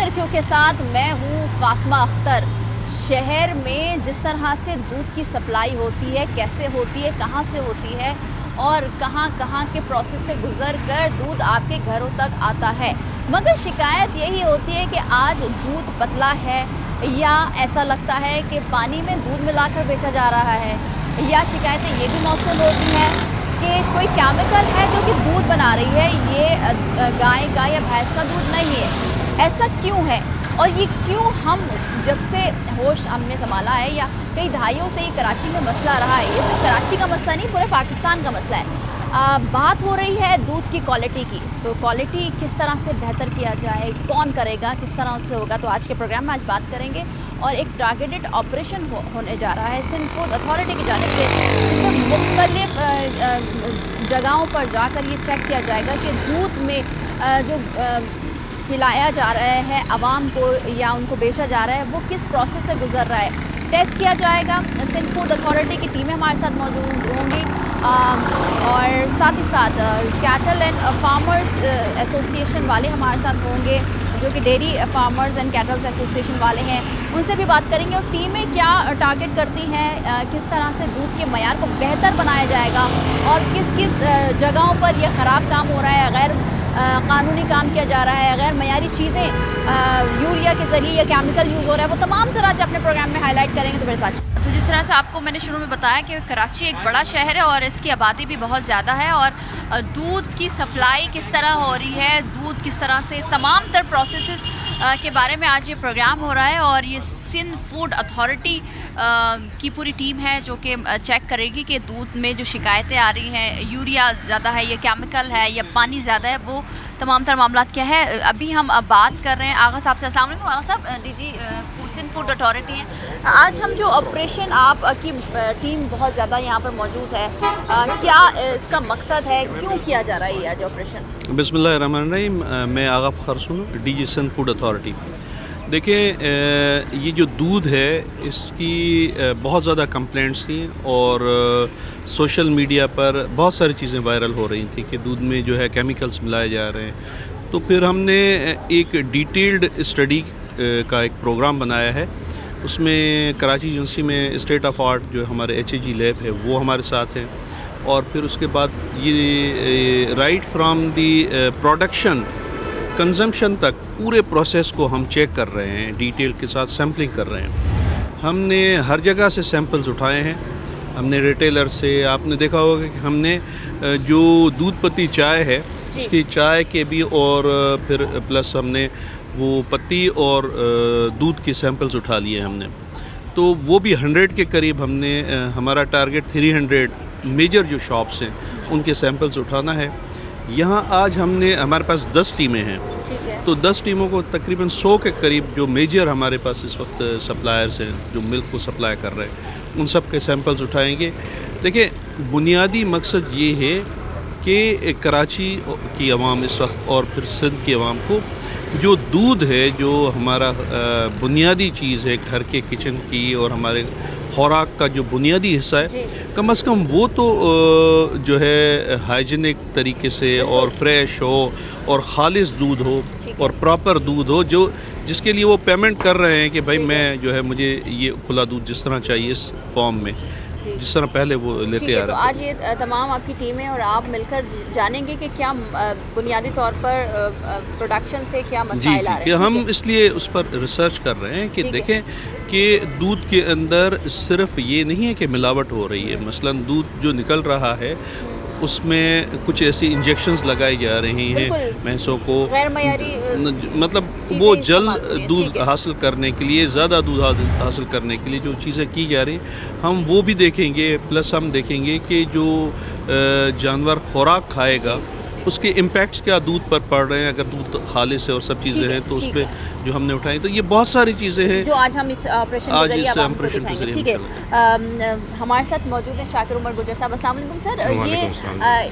सुर्खियों के साथ मैं हूँ फातिमा अख्तर। शहर में जिस तरह से दूध की सप्लाई होती है, कैसे होती है, कहाँ से होती है और कहाँ के प्रोसेस से गुजर कर दूध आपके घरों तक आता है, मगर शिकायत यही होती है कि आज दूध पतला है या ऐसा लगता है कि पानी में दूध मिलाकर बेचा जा रहा है, या शिकायतें ये भी मौसूल होती हैं कि कोई केमिकल है जो कि दूध बना रही है, ये गाय का या भैंस का दूध नहीं है। ऐसा क्यों है और ये क्यों हम जब से होश हमने संभाला है या कई दहाइयों से ये कराची में मसला रहा है, ये सिर्फ कराची का मसला नहीं, पूरे पाकिस्तान का मसला है। बात हो रही है दूध की क्वालिटी की, तो क्वालिटी किस तरह से बेहतर किया जाए, कौन करेगा, किस तरह से होगा, तो आज के प्रोग्राम में आज बात करेंगे। और एक टारगेटेड ऑपरेशन होने जा रहा है सिंध फूड अथॉरिटी की जानिब से, जिसमें मुख्तलिफ जगहों पर जाकर ये चेक किया जाएगा कि दूध में जो पिलाया जा रहा है आवाम को या उनको बेचा जा रहा है वो किस प्रोसेस से गुजर रहा है, टेस्ट किया जाएगा। सिंध फूड अथॉरिटी की टीमें हमारे साथ मौजूद होंगी और साथ ही साथ कैटल एंड फार्मर्स एसोसिएशन वाले हमारे साथ होंगे, जो कि dairy farmers and kettles association वाले हैं, उनसे भी बात करेंगे। और टीमें क्या टारगेट करती हैं, किस तरह से दूध के मयार को बेहतर बनाया जाएगा और किस किस जगहों पर यह ख़राब काम हो रहा है, गैर कानूनी काम किया जा रहा है, गैर मयारी चीज़ें यूरिया के ज़रिए या केमिकल यूज़ हो रहा है, वो तमाम तरह से अपने प्रोग्राम में हाईलाइट करेंगे। तो मेरे साथ तो जिस तरह से आपको मैंने शुरू में बताया कि कराची एक बड़ा शहर है और इसकी आबादी भी बहुत ज़्यादा है, और दूध की सप्लाई किस तरह हो रही है, दूध किस तरह से, तमाम तर प्रोसेसेस के बारे में आज ये प्रोग्राम हो रहा है। और ये सिंध फूड अथॉरिटी की पूरी टीम है जो कि चेक करेगी कि दूध में जो शिकायतें आ रही हैं, यूरिया ज़्यादा है या केमिकल है या पानी ज़्यादा है, वो तमाम तर मामला क्या है। अभी हम बात कर रहे हैं आगा साहब से। अस्सलाम वालेकुम आगा साहब, डीजी सिंध फूड अथॉरिटी हैं। आज हम जो ऑपरेशन आपकी टीम बहुत ज़्यादा यहाँ पर मौजूद है, क्या इसका मकसद है, क्यों किया जा रहा है ये आज ऑपरेशन? बिस्मिल्लाहिर्रहमानिर्रहीम, मैं आगा फ़खर सुन, डीजी सिंध फूड अथॉरिटी। देखिए, ये जो दूध है इसकी बहुत ज़्यादा कंप्लेंट्स थी और सोशल मीडिया पर बहुत सारी चीज़ें वायरल हो रही थी कि दूध में जो है केमिकल्स मिलाए जा रहे हैं। तो फिर हमने एक डिटेल्ड स्टडी का एक प्रोग्राम बनाया है। उसमें कराची यूनिवर्सिटी में स्टेट ऑफ आर्ट जो हमारे HAG लैब है वो हमारे साथ है, और फिर उसके बाद ये right from the production consumption तक पूरे प्रोसेस को हम चेक कर रहे हैं, डिटेल के साथ सैम्पलिंग कर रहे हैं। हमने हर जगह से सैंपल्स उठाए हैं। हमने रिटेलर से, आपने देखा होगा कि हमने जो दूध पत्ती चाय है उसकी चाय के भी, और फिर प्लस हमने वो पत्ती और दूध के सैंपल्स उठा लिए हमने। तो वो भी 100 के करीब हमने, हमारा टारगेट 300 मेजर जो शॉप्स हैं उनके सैंपल्स उठाना है। यहाँ आज हमने, हमारे पास 10 टीमें हैं, तो 10 टीमों को तकरीबन 100 के करीब जो मेजर हमारे पास इस वक्त सप्लायर्स हैं जो मिल्क को सप्लाई कर रहे हैं, उन सब के सैंपल्स उठाएंगे। देखिए, बुनियादी मकसद ये है कि कराची की आवाम इस वक्त और फिर सिंध की आवाम को जो दूध है, जो हमारा बुनियादी चीज़ है घर के किचन की और हमारे खुराक का जो बुनियादी हिस्सा है, कम से कम वो तो जो है हाइजीनिक तरीके से और फ्रेश हो और खालिस दूध हो और प्रॉपर दूध हो, जो जिसके लिए वो पेमेंट कर रहे हैं कि भाई मैं जो है मुझे ये खुला दूध जिस तरह चाहिए इस फॉर्म में, जिस तरह पहले वो लेते आ रहे हैं। तो आज ये तमाम आपकी टीमें और आप मिलकर जानेंगे कि क्या बुनियादी तौर पर प्रोडक्शन से क्या मसाइल आ रहे हैं। हम इसलिए उस पर रिसर्च कर रहे हैं कि देखें कि दूध के अंदर सिर्फ ये नहीं है कि मिलावट हो रही है, मसलन दूध जो निकल रहा है उसमें कुछ ऐसी इंजेक्शंस लगाई जा रही हैं भैंसों को, मतलब वो जल्द दूध हासिल करने के लिए, ज़्यादा दूध हासिल करने के लिए जो चीज़ें की जा रही हम वो भी देखेंगे। प्लस हम देखेंगे कि जो जानवर खुराक खाएगा उसके इम्पैक्ट्स क्या दूध पर पड़ रहे हैं, अगर दूध खालिस है और सब चीज़ें हैं तो उस पर जो हमने उठाई। तो ये बहुत सारी चीज़ें हैं जो आज हम इस ऑपरेशन के जरिए ठीक है। हमारे साथ मौजूद है शाकिर उमर गुजर साहब। अस्सलाम वालेकुम सर,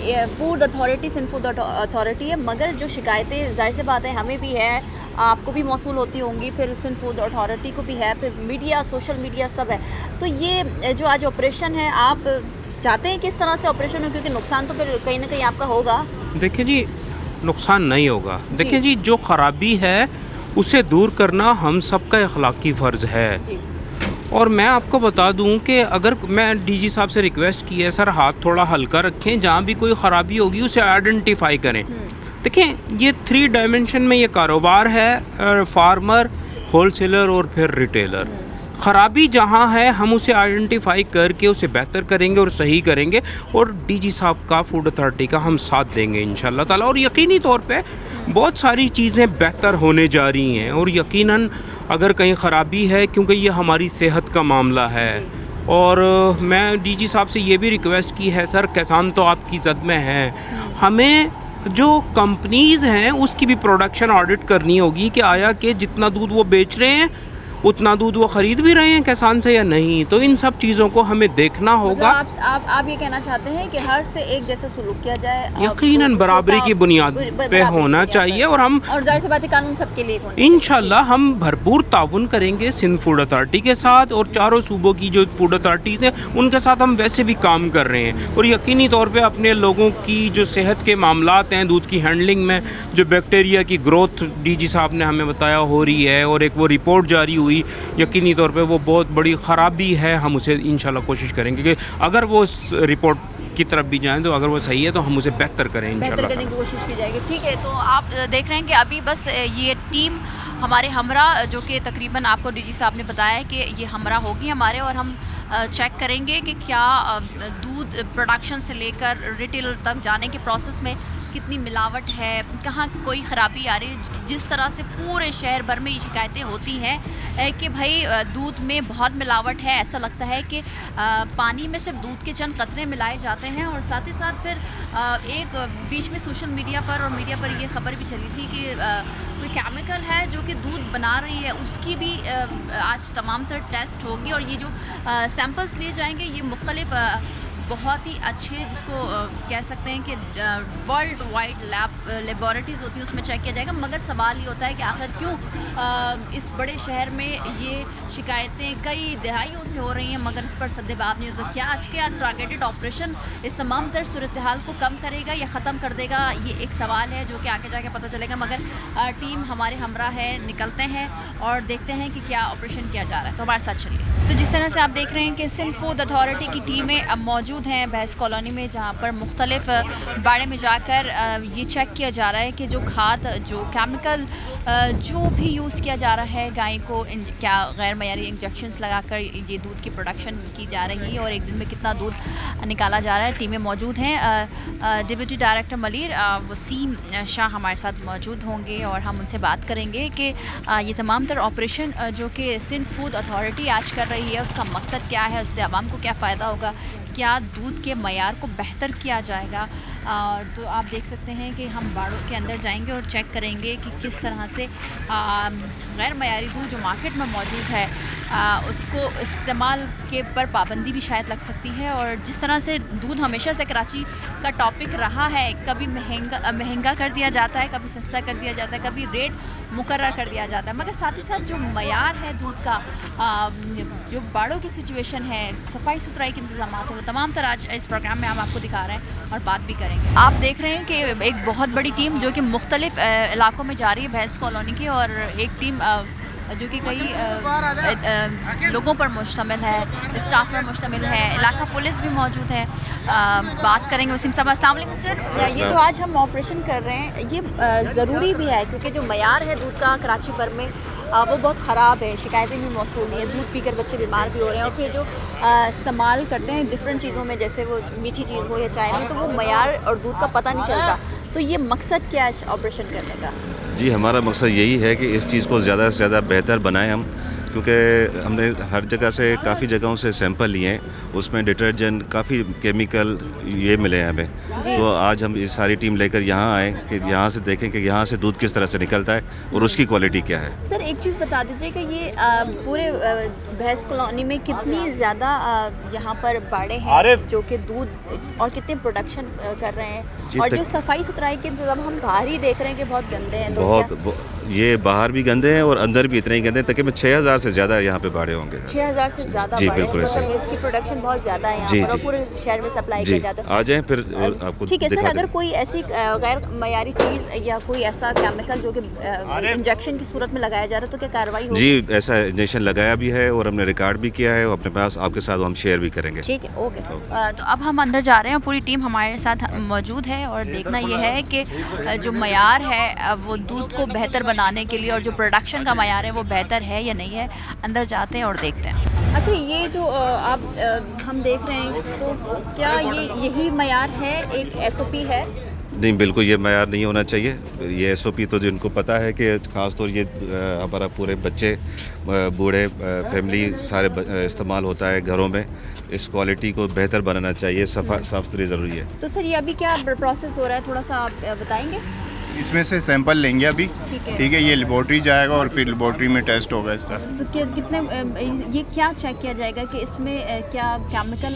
ये food authority, Sindh food authority है, मगर जो शिकायतें जाहिर सी बात है हमें भी है, आपको भी मौसूल होती होंगी, फिर सिंध फूड अथॉरिटी को भी है, फिर मीडिया, सोशल मीडिया सब है। तो ये जो आज ऑपरेशन है, आप चाहते हैं कि इस तरह से ऑपरेशन हो, क्योंकि नुकसान तो फिर कहीं ना कहीं आपका होगा। देखिए जी, नुकसान नहीं होगा। देखिए जी, जो ख़राबी है उसे दूर करना हम सबका अखलाकी फ़र्ज़ है। जी। और मैं आपको बता दूं कि अगर मैं डीजी साहब से रिक्वेस्ट की है, सर हाथ थोड़ा हल्का रखें, जहाँ भी कोई ख़राबी होगी उसे आइडेंटिफाई करें। देखें, ये 3 डायमेंशन में ये कारोबार है, फार्मर, होलसेलर और फिर रिटेलर। ख़राबी जहाँ है हम उसे आइडेंटिफाई करके उसे बेहतर करेंगे और सही करेंगे, और डीजी साहब का, फूड अथॉरिटी का हम साथ देंगे इंशाल्लाह ताला। और यकीनी तौर पे बहुत सारी चीज़ें बेहतर होने जा रही हैं, और यकीनन अगर कहीं ख़राबी है, क्योंकि ये हमारी सेहत का मामला है। और मैं डीजी साहब से ये भी रिक्वेस्ट की है, सर किसान तो आपकी ज़द में है, हमें जो कंपनीज़ हैं उसकी भी प्रोडक्शन ऑडिट करनी होगी कि आया कि जितना दूध वो बेच रहे हैं उतना दूध वो ख़रीद भी रहे हैं किसान से या नहीं। तो इन सब चीज़ों को हमें देखना होगा। मतलब आप ये कहना चाहते हैं कि हर से एक जैसा सुलूक किया जाए, यकीनन बराबरी की बुनियाद पे होना चाहिए, और हम, और ज़ाहिर सी बात है, कानून सबके लिए होना इंशाल्लाह हम भरपूर ताउन करेंगे सिंध फूड अथॉरिटी के साथ, और चारों सूबों की जो फूड अथॉरिटीज़ हैं उनके साथ हम वैसे भी काम कर रहे हैं। और यकीनी तौर पे अपने लोगों की जो सेहत के मामलात हैं, दूध की हैंडलिंग में जो बैक्टीरिया की ग्रोथ डीजी साहब ने हमें बताया हो रही है, और एक वो रिपोर्ट जारी हुई, यकीनी तौर पे वो बहुत बड़ी ख़राबी है। हम उसे इंशाल्लाह कोशिश करेंगे कि अगर वो उस रिपोर्ट की तरफ भी जाएं, तो अगर वो सही है तो हम उसे बेहतर करें इंशाल्लाह। बेहतर करने की कोशिश की जाएगी। ठीक है, तो आप देख रहे हैं कि अभी बस ये टीम हमारे हमरा, जो कि तकरीबन आपको डीजी साहब ने बताया है कि ये हमरा होगी हमारे, और हम चेक करेंगे कि क्या दूध प्रोडक्शन से लेकर रिटेलर तक जाने के प्रोसेस में कितनी मिलावट है, कहाँ कोई ख़राबी आ रही है। जिस तरह से पूरे शहर भर में ये शिकायतें होती हैं कि भाई दूध में बहुत मिलावट है, ऐसा लगता है कि पानी में सिर्फ दूध के चंद कतरे मिलाए जाते हैं। और साथ ही साथ फिर एक बीच में सोशल मीडिया पर और मीडिया पर ये खबर भी चली थी कि कोई केमिकल है जो कि दूध बना रही है, उसकी भी आज तमाम तर टेस्ट होगी, और ये जो सैंपल्स लिए जाएंगे ये मुख्तलिफ बहुत ही अच्छे, जिसको कह सकते हैं कि वर्ल्ड वाइड लेबॉरेटरीज़ होती हैं, उसमें चेक किया जाएगा। मगर सवाल ये होता है कि आखिर क्यों इस बड़े शहर में ये शिकायतें कई दहाइयों से हो रही हैं, मगर इस पर सद्देबाब नहीं होता। क्या आज के टारगेटेड ऑपरेशन इस तमाम तर सूरत हाल को कम करेगा या ख़त्म कर देगा, ये एक सवाल है जो कि आगे जाके पता चलेगा। मगर टीम हमारे हमरा है, निकलते हैं और देखते हैं कि क्या ऑपरेशन किया जा रहा है। तो हमारे साथ चलिए। तो जिस तरह से आप देख रहे हैं कि सिंध फूड अथॉरिटी की टीमें अब मौजूद हैं बहस कॉलोनी में, जहाँ पर मुख्तलिफ बाड़े में जाकर ये चेक किया जा रहा है कि जो खाद, जो केमिकल जो भी यूज़ किया जा रहा है गाय को, क्या गैर मयारी इंजेक्शंस लगाकर ये दूध की प्रोडक्शन की जा रही है, और एक दिन में कितना दूध निकाला जा रहा है। टीमें मौजूद हैं। डिप्टी डायरेक्टर मलिर वसीम शाह हमारे साथ मौजूद होंगे, और हम उनसे बात करेंगे कि ये तमाम तर ऑपरेशन जो कि सिंध फूड अथॉरिटी आज कर रही है, उसका मकसद क्या है, उससे आवाम को क्या फ़ायदा होगा, क्या दूध के मयार को बेहतर किया जाएगा। तो आप देख सकते हैं कि हम बाड़ों के अंदर जाएंगे और चेक करेंगे कि किस तरह से गैर मयारी दूध जो मार्केट में मौजूद है उसको इस्तेमाल के पर पाबंदी भी शायद लग सकती है। और जिस तरह से दूध हमेशा से कराची का टॉपिक रहा है, कभी महंगा कर दिया जाता है, कभी सस्ता कर दिया जाता है, कभी रेट मुकर्रर कर दिया जाता है, मगर साथ ही साथ जो मयार है दूध का, जो बाड़ों की सिचुएशन है, सफाई सुथराई के इंतजाम है, वो तमाम तरह आज इस प्रोग्राम में हम आपको दिखा रहे हैं और बात भी करेंगे। आप देख रहे हैं कि एक बहुत बड़ी टीम जो कि मुख्तलिफ इलाकों में जा रही है बहस कॉलोनी की, और एक टीम जो कि कई लोगों पर मुश्तमिल है, स्टाफ पर मुश्तमिल है, इलाका पुलिस भी मौजूद है। बात करेंगे वसीम साहब। अस्सलाम वालेकुम सर। ये जो आज हम ऑपरेशन कर रहे हैं ये ज़रूरी भी है, क्योंकि जो मयार है दूध का कराची भर में वो बहुत ख़राब है, शिकायतें भी मौसूल हैं, दूध पीकर बच्चे बीमार भी हो रहे हैं, और फिर जो इस्तेमाल करते हैं डिफरेंट चीज़ों में, जैसे वो मीठी चीज़ हो या चाय में, तो वो मयार और दूध का पता नहीं चलता। तो ये मकसद क्या है ऑपरेशन करने का? जी, हमारा मकसद यही है कि इस चीज़ को ज़्यादा से ज़्यादा बेहतर बनाएं हम, क्योंकि हमने हर जगह से, काफ़ी जगहों से सैंपल लिए हैं, उसमें डिटर्जेंट, काफ़ी केमिकल ये मिले हैं हमें। तो आज हम इस सारी टीम लेकर यहाँ आए कि यहाँ से देखें कि यहाँ से दूध किस तरह से निकलता है और उसकी क्वालिटी क्या है। सर एक चीज़ बता दीजिए कि ये पूरे बहस कॉलोनी में कितनी ज़्यादा यहाँ पर बाड़े हैं जो कि दूध और कितने प्रोडक्शन कर रहे हैं, और जो सफाई सुथराई के इंतजाम हम बाहर ही देख रहे हैं कि बहुत गंदे हैं। तो ये बाहर भी गंदे हैं और अंदर भी इतने ही गंदे हैं, तकरीबन 6000 से ज़्यादा यहाँ पे बाड़े होंगे। 6000 से ज़्यादा जी, बाड़े, बिल्कुल ऐसे। मतलब इसकी प्रोडक्शन बहुत ज़्यादा है यहाँ जी, पर और जी। पूरे शहर में सप्लाई जी, किया जाता है। आ जाएँ फिर और आपको ठीक है सर, दिखा अगर दें। कोई ऐसी गैर मयारी चीज़ या कोई ऐसा केमिकल जो कि इंजेक्शन की सूरत में लगाया जा रहा है तो क्या कार्रवाई होगी? जी, ऐसा इंजेक्शन लगाया भी है और हमने रिकॉर्ड भी किया है, और अपने पास आपके साथ हम शेयर भी करेंगे। ठीक है, ओके। तो अब हम अंदर जा रहे हैं, पूरी टीम हमारे साथ मौजूद है और देखना ये है कि जो मयार है वो दूध को बेहतर बनाने के लिए और जो प्रोडक्शन का मयार है वो बेहतर है या नहीं है, अंदर जाते हैं और देखते हैं। अच्छा, ये जो हम देख रहे हैं तो क्या ये यही मयार है, एक SOP है? नहीं, बिल्कुल ये मयार नहीं होना चाहिए। ये SOP तो जिनको पता है कि ख़ास तौर ये हमारा पूरे बच्चे, बूढ़े, फैमिली सारे इस्तेमाल होता है घरों में, इस क्वालिटी को बेहतर बनाना चाहिए, साफ़ सुथरी ज़रूरी है। तो सर ये अभी क्या प्रोसेस हो रहा है, थोड़ा सा आप बताएंगे? इसमें से सैंपल लेंगे अभी, ठीक है, ये लेबॉर्ट्री जाएगा और फिर लेबॉर्ट्री में टेस्ट होगा इसका। तो कितने ये क्या चेक किया जाएगा कि इसमें क्या केमिकल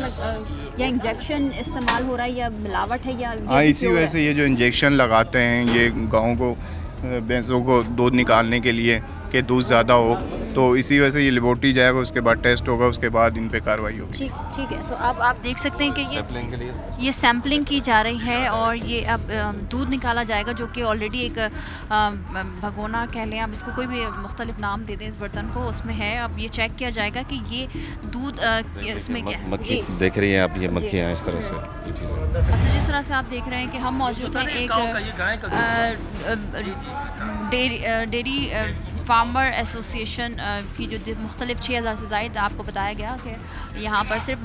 या इंजेक्शन इस्तेमाल हो रहा है या मिलावट है या हाँ, इसी वजह से ये जो इंजेक्शन लगाते हैं ये गायों को, भैंसों को दूध निकालने के लिए कि दूध ज़्यादा हो, तो इसी वजह से ये लेबॉर्ट्री जाएगा, उसके बाद टेस्ट होगा, उसके बाद इन पे कार्रवाई होगी। ठीक है। तो अब आप देख सकते हैं कि ये सैम्पलिंग की जा रही है और ये अब दूध निकाला जाएगा जो कि ऑलरेडी एक भगोना कह लें, आप इसको कोई भी मुख्तलिफ नाम दे दें इस बर्तन को, उसमें है। अब ये चेक किया जाएगा कि ये दूध इसमें क्या है। मक्खी देख रही हैं आप, ये मक्खियाँ इस तरह से ये चीज़ें। अब तो जिस तरह से आप देख रहे हैं कि हम मौजूद हैं एक डेयरी फार्मर एसोसिएशन की जो मुख्तलिफ 6000 से ज़ायद आपको बताया गया कि यहाँ पर सिर्फ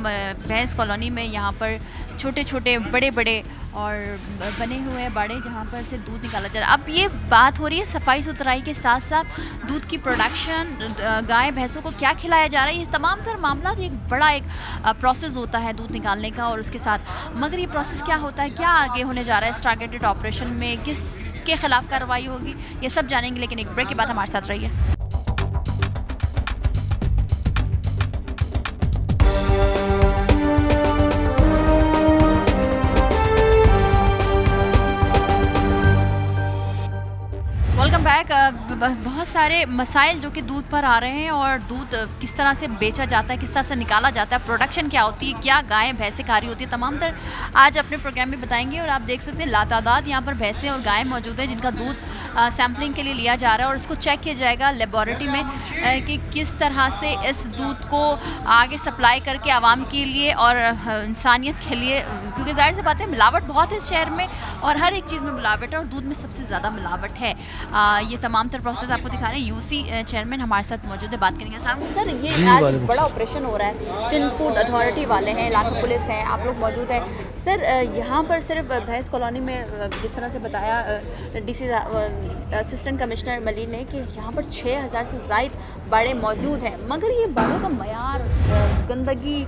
भैंस कॉलोनी में यहाँ पर छोटे छोटे बड़े बड़े और बने हुए हैं बाड़े जहाँ पर से दूध निकाला जा रहा है। अब ये बात हो रही है सफाई सुथराई के साथ साथ दूध की प्रोडक्शन, गाय भैंसों को क्या खिलाया जा रहा है, ये तमाम तर मामला एक बड़ा एक प्रोसेस होता है दूध निकालने का और उसके साथ। मगर ये प्रोसेस क्या होता है, क्या आगे होने जा रहा है इस टारगेटेड ऑपरेशन में, किसके खिलाफ कार्रवाई होगी, ये सब जानेंगे, लेकिन एक ब्रेक के बाद हमारे साथ रहिए। Welcome back. बहुत सारे मसाइल जो कि दूध पर आ रहे हैं और दूध किस तरह से बेचा जाता है, किस तरह से निकाला जाता है, प्रोडक्शन क्या होती है, क्या गायें भैंसें खा रही होती है, तमाम तर आज अपने प्रोग्राम में बताएंगे। और आप देख सकते हैं लातादाद यहाँ पर भैंसें और गायें मौजूद हैं जिनका दूध सैम्पलिंग के लिए लिया जा रहा है और उसको चेक किया जाएगा लेबॉरेटरी में कि किस तरह से इस दूध को आगे सप्लाई करके आवाम के लिए और इंसानियत के लिए, क्योंकि जाहिर सी बात है मिलावट बहुत है इस शहर में और हर एक चीज़ में मिलावट है और दूध में सबसे ज़्यादा मिलावट है। ये तमाम तर प्रोसेस आपको दिखा रहे हैं। यूसी चेयरमैन हमारे साथ मौजूद है, बात करेंगे। अस्सलाम वालेकुम सर, ये आज बड़ा ऑपरेशन हो रहा है, सिंध फूड अथॉरिटी वाले हैं, इलाका पुलिस है, आप लोग मौजूद हैं सर। यहाँ पर सिर्फ भैंस कॉलोनी में जिस तरह से बताया DC असिस्टेंट कमिश्नर मलिक ने कि यहाँ पर 6000 से ज़ायद बाड़े मौजूद हैं, मगर ये बाड़ों का मयार, गंदगी,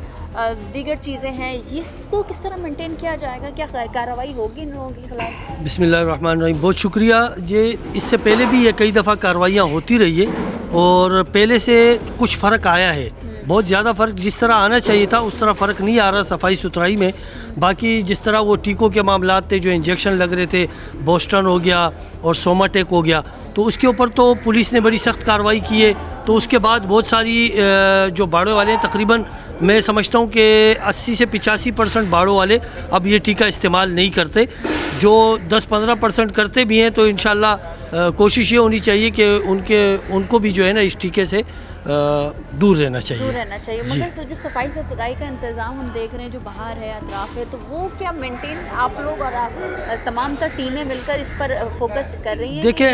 दीगर चीज़ें हैं, इसको किस तरह मेंटेन किया जाएगा, क्या कार्रवाई होगी इन लोगों के खिलाफ? बिस्मिल्लाहिर्रहमानिर्रहीम। बहुत शुक्रिया। ये इससे पहले भी ये कई दफ़ा कार्रवाइयाँ होती रही है और पहले से कुछ फ़र्क आया है, बहुत ज़्यादा फ़र्क जिस तरह आना चाहिए था उस तरह फ़र्क नहीं आ रहा सफाई सुथराई में। बाकी जिस तरह वो टीकों के मामलात थे, जो इंजेक्शन लग रहे थे, बोस्टन हो गया और सोमाटेक हो गया, तो उसके ऊपर तो पुलिस ने बड़ी सख्त कार्रवाई की है। तो उसके बाद बहुत सारी जो बाड़ों वाले हैं, तकरीबन मैं समझता हूँ कि 80 से 85% बाड़ों वाले अब ये टीका इस्तेमाल नहीं करते। जो 10-15% करते भी हैं तो इंशाल्लाह कोशिश ये होनी चाहिए कि उनको भी जो है ना इस टीके से दूर रहना चाहिए। मगर जो सफाई सुथराई का इंतज़ाम हम देख रहे हैं जो बाहर है, अतराफ़ है, तो वो क्या मेंटेन आप लोग और तमाम तर टीमें मिलकर इस पर फोकस कर रही हैं? देखिए,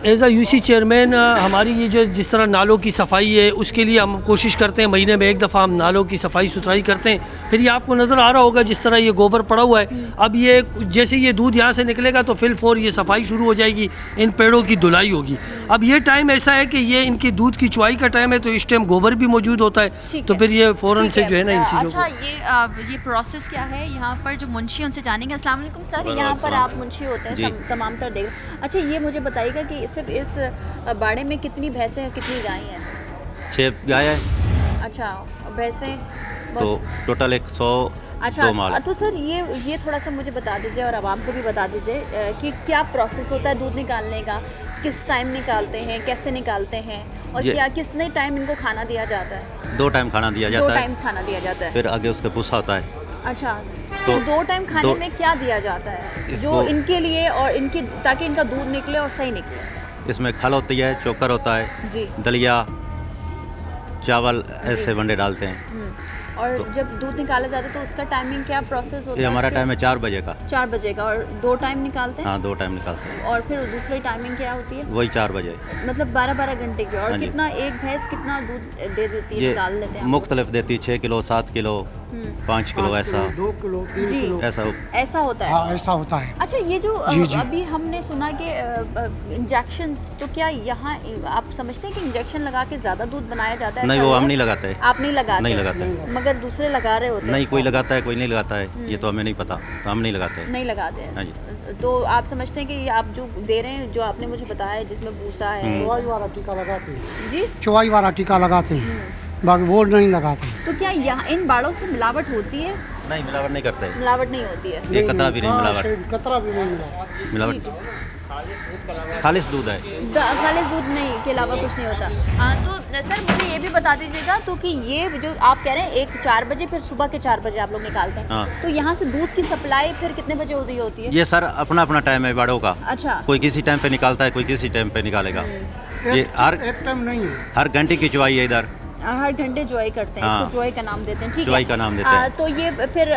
एज अ UC चेयरमैन हमारी ये जो जिस तरह नालों की सफाई है उसके लिए हम कोशिश करते हैं, महीने में एक दफ़ा हम नालों की सफाई सुथराई करते हैं। फिर ये आपको नज़र आ रहा होगा जिस तरह ये गोबर पड़ा हुआ है, अब ये जैसे ये दूध यहाँ से निकलेगा तो फिल फोर ये सफाई शुरू हो जाएगी, इन पेड़ों की धुलाई होगी। अब ये टाइम ऐसा है कि ये इनकी दूध की चुवाई का टाइम है, तो इस टाइम गोबर भी मौजूद होता है, तो फिर ये फ़ौरन से जो है ना इन चीज़ों को। अच्छा, ये प्रोसेस क्या है यहाँ पर जो मुंशी, उनसे जानेंगे। अस्सलाम वालेकुम सर, यहाँ पर आप मुंशी होते हैं, तमाम तर देख। अच्छा, ये मुझे बताइएगा कि सिर्फ इस बाड़े में कितनी भैंसें हैं, कितनी गाय हैं? 6 गाय है। अच्छा, भैंसें तो टोटल 100 अच्छा, 2 माल। तो सर ये थोड़ा सा मुझे बता दीजिए और आवाम को भी बता दीजिए कि क्या प्रोसेस होता है दूध निकालने का, किस टाइम निकालते हैं, कैसे निकालते हैं, और ये- क्या कितने टाइम इनको खाना दिया जाता है? 2 टाइम खाना दिया 2 जाता है, टाइम खाना दिया जाता है। फिर आगे उसके भूसा होता है। अच्छा, तो तो 2 टाइम खाने दो- में क्या दिया जाता है जो इसको- इनके लिए और इनकी, ताकि इनका दूध निकले और सही निकले? इसमें खल होती है, चोकर होता है, जी। दलिया, चावल, ऐसे वंडे डालते हैं। और तो- जब दूध निकाला जाता है तो उसका टाइमिंग क्या प्रोसेस होता ये है? हमारा इसके? टाइम है 4 बजे का। 4 बजे का, और 2 टाइम निकालते हैं? हाँ, 2 टाइम निकालते हैं, और फिर दूसरी टाइमिंग क्या होती है? वही 4 बजे। मतलब 12-12 घंटे की। और हाँ जी। कितना एक भैंस कितना दूध दे देती है, ये निकाल लेते हैं आप? मुख्तलिफ देती है, 6 किलो, 7 किलो, 5 किलो, ऐसा 2 किलो 3 जी। किलो ऐसा। ऐसा होता है? हाँ ऐसा होता है। अच्छा, ये जो जी, जी। अभी हमने सुना कि इंजेक्शंस, तो क्या यहाँ आप समझते हैं कि इंजेक्शन लगा के ज़्यादा दूध बनाया जाता है? नहीं, ऐसा वो है? हम नहीं लगाते। आप नहीं लगाते? नहीं लगाते हैं। मगर दूसरे लगा रहे होते हैं? नहीं, कोई लगाता है, कोई नहीं लगाता है, ये तो हमें नहीं पता, तो हम नहीं लगाते हैं। नहीं लगाते हैं। हाँ जी। तो आप समझते हैं कि ये आप जो दे रहे हैं, जो आपने मुझे बताया जिसमें भूसा है, चौवाई वाला टीका लगाते हैं। जी, चौवाई वाला टीका लगाते हैं, बाकी वो नहीं लगाते। तो क्या यहाँ इन बाड़ों से मिलावट होती है? नहीं, मिलावट नहीं करते, मिलावट नहीं होती है? एक कतरा भी नहीं मिलावट। कतरा भी नहीं मिला। मिलावट खालिश दूध है। खालिस दूध नहीं के अलावा कुछ नहीं होता। तो सर मुझे ये भी बता दीजिएगा, तो कि ये जो आप कह रहे हैं एक 4 बजे, फिर सुबह के 4 बजे आप लोग निकालते हैं, हाँ। तो यहाँ से दूध की सप्लाई फिर कितने बजे होती है? ये सर अपना अपना टाइम है बाड़ों का। अच्छा। कोई किसी टाइम पे निकालता है, कोई किसी टाइम पे निकालेगा। ये एक टाइम नहीं है। हर घंटे की चुवाई है इधर। हर घंटे जॉय करते हैं, हाँ। इसको जॉय का नाम देते हैं, ठीक है? जॉय का नाम देते हैं। तो ये फिर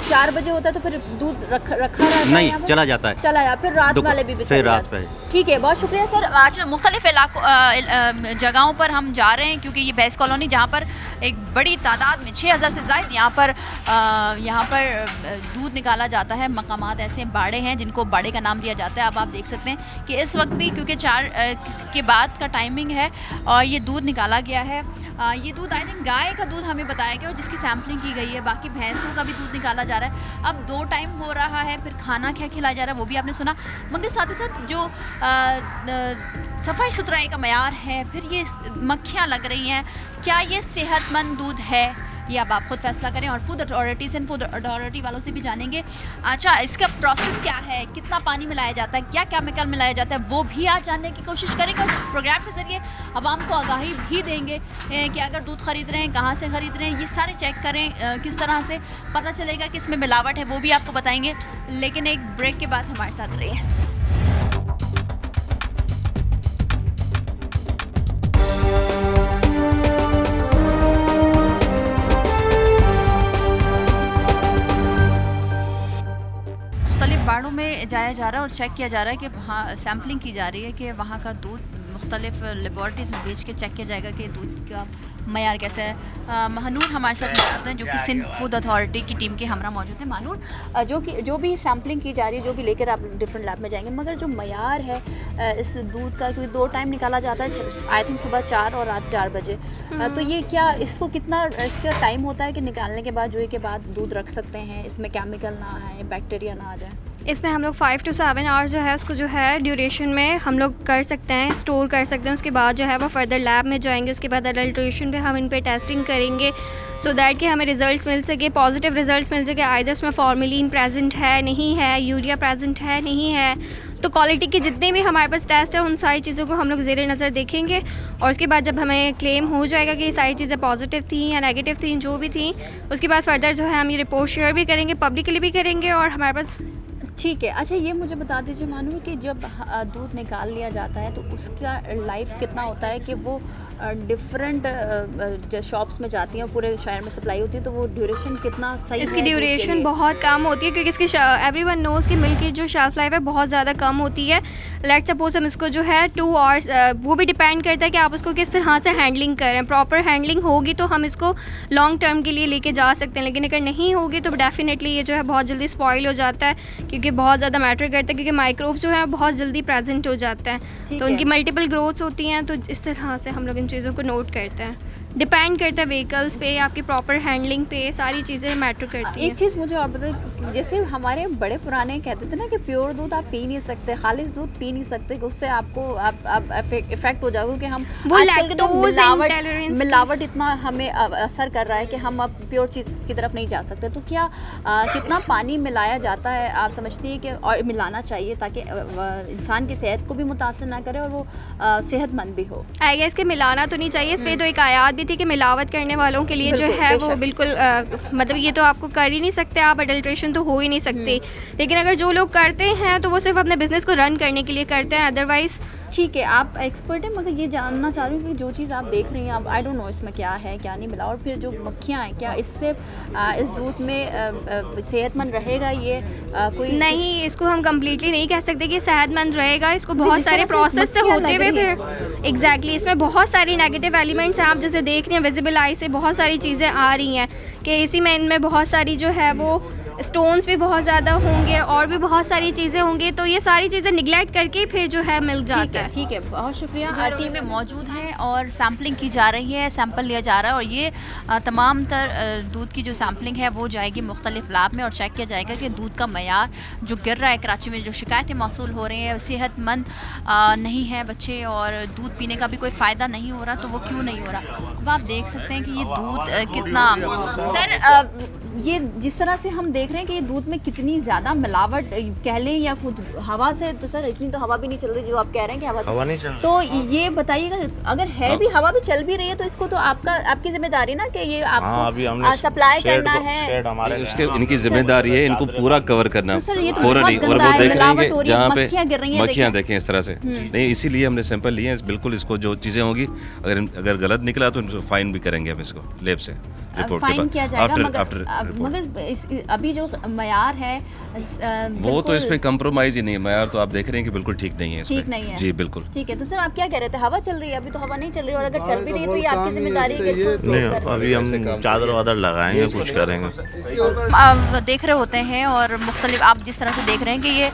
4 बजे होता है तो फिर दूध रखा रहता है नहीं, यहाँ पे? चला जाता है। चला जाता, फिर रात वाले भी फिर चले रात जाते हैं। पे। ठीक है, बहुत शुक्रिया सर। आज मुख्तलिफ इलाकों जगहों पर हम जा रहे हैं, क्योंकि ये भैंस कॉलोनी जहाँ पर एक बड़ी तादाद में 6000 से ज़ायद यहाँ पर दूध निकाला जाता है। मकामात ऐसे बाड़े हैं जिनको बाड़े का नाम दिया जाता है। अब आप देख सकते हैं कि इस वक्त भी, क्योंकि 4 के बाद का टाइमिंग है और ये दूध निकाला गया है। ये दूध आई थिंक गाय का दूध हमें बताया गया और जिसकी सैम्पलिंग की गई है। बाकी भैंसों का भी दूध निकाला जा रहा है। अब 2 टाइम हो रहा है, फिर खाना क्या खिलाया जा रहा है वो भी आपने सुना, मगर साथ ही साथ जो सफाई सुथराई का मयार है, फिर ये मक्खियाँ लग रही हैं, क्या ये सेहतमंद दूध है, ये अब आप खुद फैसला करें। और food authorities and food authority वालों से भी जानेंगे, अच्छा इसका प्रोसेस क्या है, कितना पानी मिलाया जाता है, क्या केमिकल मिलाया जाता है, वो भी आज जानने की कोशिश करेंगे। उस प्रोग्राम के ज़रिए आवाम को आगाही भी देंगे कि अगर दूध ख़रीद रहे हैं, कहाँ से ख़रीद रहे हैं, ये सारे चेक करें, किस तरह से पता चलेगा कि इसमें मिलावट है, वो भी आपको बताएंगे। लेकिन एक ब्रेक के बाद हमारे साथ रहिए। बाड़ों में जाया जा रहा है और चेक किया जा रहा है कि वहाँ सैम्पलिंग की जा रही है कि वहाँ का दूध मुख्तलिफ लेबॉरेटरीज़ में भेज के चेक किया जाएगा कि दूध का मयार कैसा है। महानूर हमारे साथ मौजूद हैं, जो कि सिंध फूड अथॉरिटी की टीम के हमरा मौजूद हैं। महानूर, जो भी सैम्पलिंग की जा रही है, जो भी लेकर आप डिफरेंट लैब में जाएंगे, मगर जो मयार है इस दूध का, क्योंकि 2 टाइम निकाला जाता है, आई थिंक सुबह 4 और रात 4 बजे, तो ये क्या इसको कितना इसका टाइम होता है कि निकालने के बाद, जो के बाद दूध रख सकते हैं, इसमें केमिकल ना आए, बैक्टीरिया ना आ जाए? इसमें हम लोग 5 to 7 आवर्स जो है उसको जो है ड्यूरेशन में हम लोग कर सकते हैं, स्टोर कर सकते हैं। उसके बाद जो है वो फर्दर लैब में जाएंगे, उसके बाद अडल्ट्रेशन पे हम इन पे टेस्टिंग करेंगे सो दैट कि हमें रिज़ल्ट्स मिल सके, पॉजिटिव रिज़ल्ट्स मिल सके। आइदर उसमें फॉर्मेलिन प्रेजेंट है, नहीं है, यूरिया प्रेजेंट है, नहीं है, तो क्वालिटी के जितने भी हमारे पास टेस्ट है उन सारी चीज़ों को हम लोग ज़ेरे नज़र देखेंगे। और उसके बाद जब हमें क्लेम हो जाएगा कि ये सारी चीज़ें पॉजिटिव थी या नेगेटिव थी, जो भी थी, उसके बाद फर्दर जो है हम ये रिपोर्ट शेयर भी करेंगे, पब्लिकली भी करेंगे और हमारे पास। ठीक है। अच्छा ये मुझे बता दीजिए मानू कि जब दूध निकाल लिया जाता है तो उसका लाइफ कितना होता है कि वो डिफरेंट शॉप्स में जाती हैं, पूरे शहर में सप्लाई होती है, तो वो ड्यूरेशन कितना सही इसकी है ड्यूरेशन बहुत कम होती है, क्योंकि इसकी एवरीवन नोज़ कि मिल्क की जो शेल्फ लाइफ है बहुत ज़्यादा कम होती है। लेट सपोज हम इसको जो है 2 आवर्स, वो भी डिपेंड करता है कि आप उसको किस तरह से हैंडलिंग करें। प्रॉपर हैंडलिंग होगी तो हम इसको लॉन्ग टर्म के लिए लेके जा सकते हैं, लेकिन अगर नहीं होगी तो डेफिनेटली ये जो है बहुत जल्दी स्पॉइल हो जाता है, क्योंकि बहुत ज़्यादा मैटर करता है, क्योंकि माइक्रोब्स जो है बहुत जल्दी प्रेजेंट हो जाते हैं, तो उनकी मल्टीपल ग्रोथ्स होती हैं। तो इस तरह से हम लोग इन चीज़ों को नोट करते हैं। डिपेंड करता है व्हीकल्स पे, आपकी प्रॉपर हैंडलिंग पे, सारी चीज़ें मैटर करती एक हैं। चीज़ मुझे और बताइए, जैसे हमारे बड़े पुराने कहते थे ना कि प्योर दूध आप पी नहीं सकते, खालिश दूध पी नहीं सकते, कि उससे आपको आप इफेक्ट हो जाओगे, कि हम वो आजकल के तो lactose intolerance मिलावट इतना हमें असर कर रहा है कि हम अब प्योर चीज़ की तरफ नहीं जा सकते। तो क्या कितना पानी मिलाया जाता है, आप समझती हैं कि और मिलाना चाहिए ताकि इंसान की सेहत को भी मुतासर ना करे और वो सेहतमंद भी हो? आई गेस कि मिलाना तो नहीं चाहिए, इस पे तो एक आयत भी थी कि मिलावट करने वालों के लिए जो बिल्कुल, है वो बेशक। बिल्कुल मतलब ये तो आपको कर ही नहीं सकते, आप अडल्ट्रेशन तो हो ही नहीं सकती। लेकिन अगर जो लोग करते हैं तो वो सिर्फ अपने बिजनेस को रन करने के लिए करते हैं, अदरवाइज़ ठीक है, आप एक्सपर्ट हैं, मगर ये जानना चाह रही हूँ कि जो चीज़ आप देख रही हैं, आप आई डोंट नो इसमें क्या है क्या नहीं मिला, और फिर जो मक्खियाँ हैं, क्या इससे इस दूध में सेहतमंद रहेगा ये कोई? नहीं, इसको हम कम्प्लीटली नहीं कह सकते कि सेहतमंद रहेगा। इसको बहुत जिस सारे तरह से प्रोसेस से मक्खियाँ होते लग हुए रही फिर एग्जैक्टली इसमें बहुत सारी नेगेटिव एलिमेंट्स हैं, आप जैसे देख रही हैं विजिबल आई से बहुत सारी चीज़ें आ रही हैं कि इसी में इनमें बहुत सारी जो है वो स्टोन्स भी बहुत ज़्यादा होंगे और भी बहुत सारी चीज़ें होंगी, तो ये सारी चीज़ें निगलेक्ट करके फिर जो है मिल जाता है। ठीक है, बहुत शुक्रिया। टीम में मौजूद हैं और सैम्पलिंग की जा रही है, सैंपल लिया जा रहा है, और ये तमाम तर दूध की जो सैम्पलिंग है वो जाएगी मुख्तलिफ लैब में और चेक किया जाएगा कि दूध का मयार जो गिर रहा है, कराची में जो शिकायतें मौसूल हो रही हैं सेहतमंद नहीं है बच्चे और दूध पीने का भी कोई फ़ायदा नहीं हो रहा, तो वो क्यों नहीं हो रहा? अब आप देख सकते हैं कि ये दूध कितना सर ये जिस तरह से हम देख रहे हैं कि ये दूध में कितनी ज़्यादा मिलावट कह लें या खुद हवा से, तो सर इतनी तो हवा भी नहीं चल रही जो आप कह रहे हैं कि हवा नहीं चल तो ये बताइएगा, अगर है भी हवा भी चल भी रही है तो इसको तो आपकी जिम्मेदारी ना कि ये आपको सप्लाई करना है, उसके इनकी जिम्मेदारी है इनको पूरा कवर करना तो सर ये तो फौरन बहुत ही, और गंदा वो है, देख मिलावट लेंगे हो रही है, जहाँ पे मक्खियाँ गिर रही हैं, मक्खियाँ देखिए। देखें इस तरह से नहीं, इसीलिए हमने सैंपल लिए हैं। बिल्कुल इसको जो चीज़ें होंगी अगर गलत निकला तो इनको फाइन भी करेंगे हम इसको लेब से रिपोर्ट के फाइन बाद किया जाएगा, आफ्टर मगर अभी जो मयार है वो तो इसमें कंप्रोमाइज ही नहीं है। मयार तो आप देख रहे हैं कि बिल्कुल ठीक नहीं है इसमें। ठीक नहीं है। जी बिल्कुल। ठीक है, तो सर आप क्या कह रहे थे, हवा चल रही है? अभी तो हवा नहीं चल रही, और अगर चल भी रही है तो ये आपकी जिम्मेदारी है कि इसको सेव करना। अभी हम चादर वादर लगाएंगे, कुछ करेंगे। आप देख रहे होते हैं और मुख्तलिफ आप जिस तरह से देख रहे हैं कि ये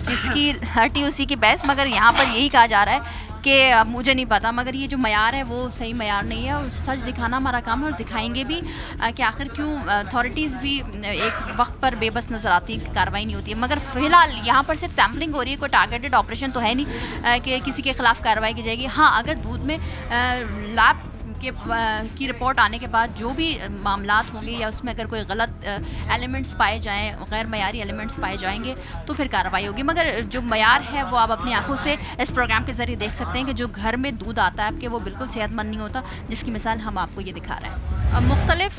जिसकी हटी उसी की बहस, मगर यहाँ पर यही कहा जा रहा है कि मुझे नहीं पता, मगर ये जो मयार है वो सही मयार नहीं है, और सच दिखाना हमारा काम है और दिखाएंगे भी कि आखिर क्यों अथॉरिटीज़ भी एक वक्त पर बेबस नज़र आती है, कार्रवाई नहीं होती है। मगर फ़िलहाल यहाँ पर सिर्फ सैम्पलिंग हो रही है, कोई टारगेटेड ऑपरेशन तो है नहीं कि किसी के ख़िलाफ़ कार्रवाई की जाएगी। हाँ, अगर दूध में लैब की रिपोर्ट आने के बाद जो भी मामलात होंगे या उसमें अगर कोई गलत एलिमेंट्स पाए जाएं, गैर मयारी एलिमेंट्स पाए जाएंगे तो फिर कार्रवाई होगी। मगर जो मयार है वो आप अपनी आंखों से इस प्रोग्राम के ज़रिए देख सकते हैं कि जो घर में दूध आता है आपके वो बिल्कुल सेहतमंद नहीं होता, जिसकी मिसाल हम आपको ये दिखा रहे हैं। मुख्तलिफ